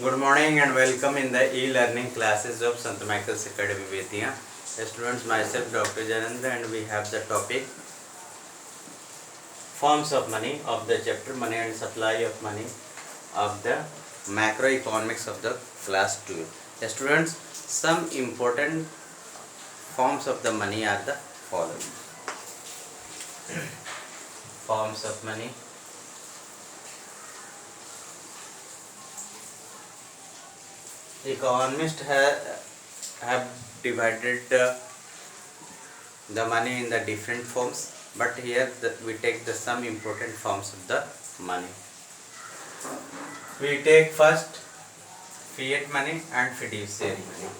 Good morning and welcome in the e-learning classes of Sant Michael's Academy Bettiya. Students, myself Dr. Janendra, and we have the topic forms of money of the chapter Money and Supply of Money of the macroeconomics of the class 2. Students, some important forms of the money are the following. Forms of money. Economists have divided the money in the different forms, but here we take the some important forms of the money. We take first fiat money and fiduciary money.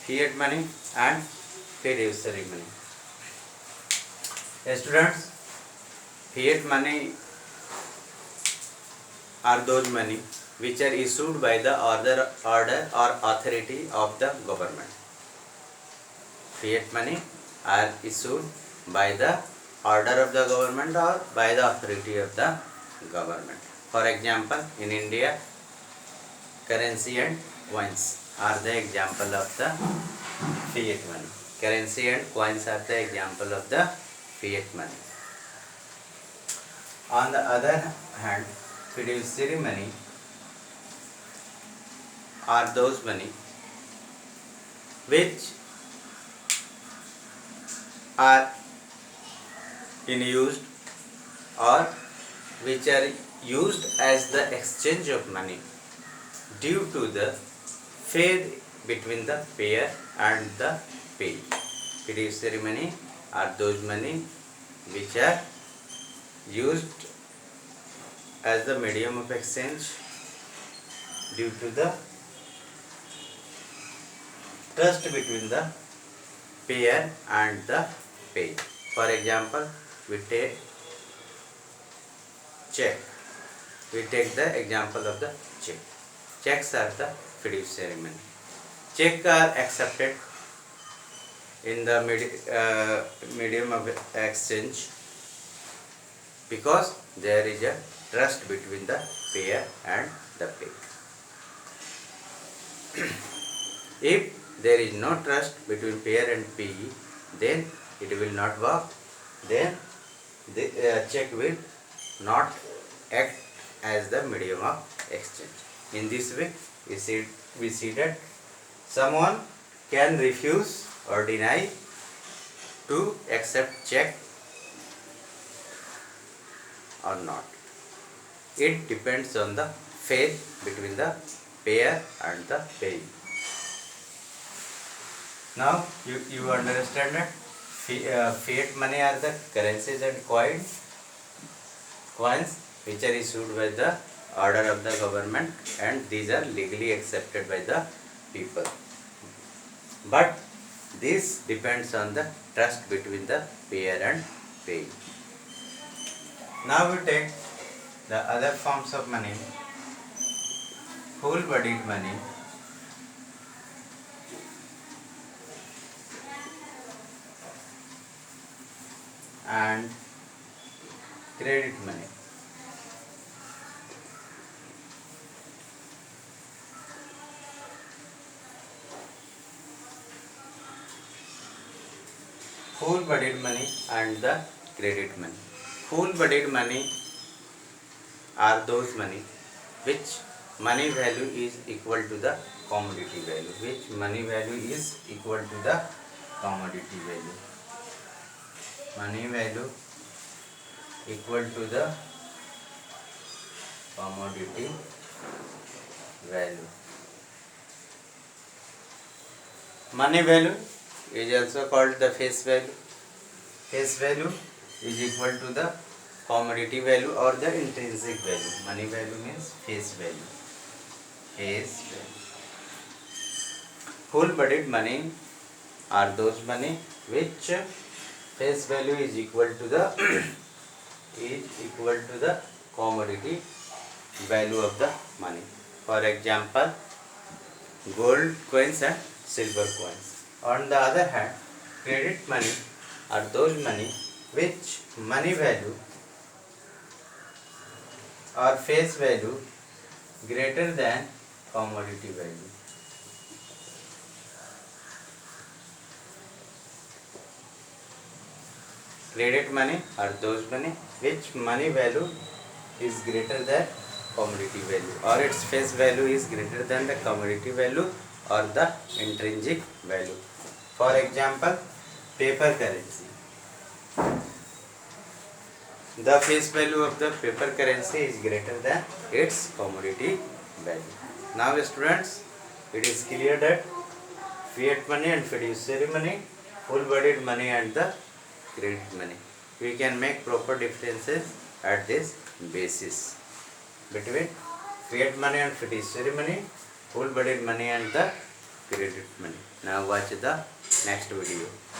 Fiat money and fiduciary money. Students, fiat money are those money which are issued by the order or authority of the government. Fiat money are issued by the order of the government or by the authority of the government. For example, in India, currency and coins are the example of the fiat money. Currency and coins are the example of the fiat money. On the other hand, fiduciary money are those money which are in used or which are used as the exchange of money due to the faith between the payer and the payee. Fiduciary money are those money which are used as the medium of exchange due to the trust between the payer and the payee. For example, we take check. We take the example of the check. Checks are the fiduciary money. Checks are accepted in the medium of exchange because there is a trust between the payer and the payee. If there is no trust between payer and payee, then it will not work. Then the check will not act as the medium of exchange. In this way, we see that someone can refuse or deny to accept check or not. It depends on the faith between the payer and the payee. Now you understand that fiat money are the currencies and coins which are issued by the order of the government, and these are legally accepted by the people. But this depends on the trust between the payer and payee. Now we take the other forms of money. Full-bodied money and credit money. Full-bodied money and the credit money. Full-bodied money are those money which money value is equal to the commodity value. Which money value is equal to the commodity value. Money value equal to the commodity value. Money value is also called the face value. Face value is equal to the commodity value or the intrinsic value. Money value means face value. Face value. Full-bodied money are those money which face value is equal to the commodity value of the money. For example, gold coins and silver coins. On the other hand, credit money are those money which money value or face value greater than commodity value. Credit money are those money which money value is greater than commodity value, or its face value is greater than the commodity value or the intrinsic value. For example, paper currency. The face value of the paper currency is greater than its commodity value. Now students, it is clear that fiat money and fiduciary money, full-bodied money and the credit money. We can make proper differences at this basis between fiat money and fiduciary money, full-bodied money and the credit money. Now watch the next video.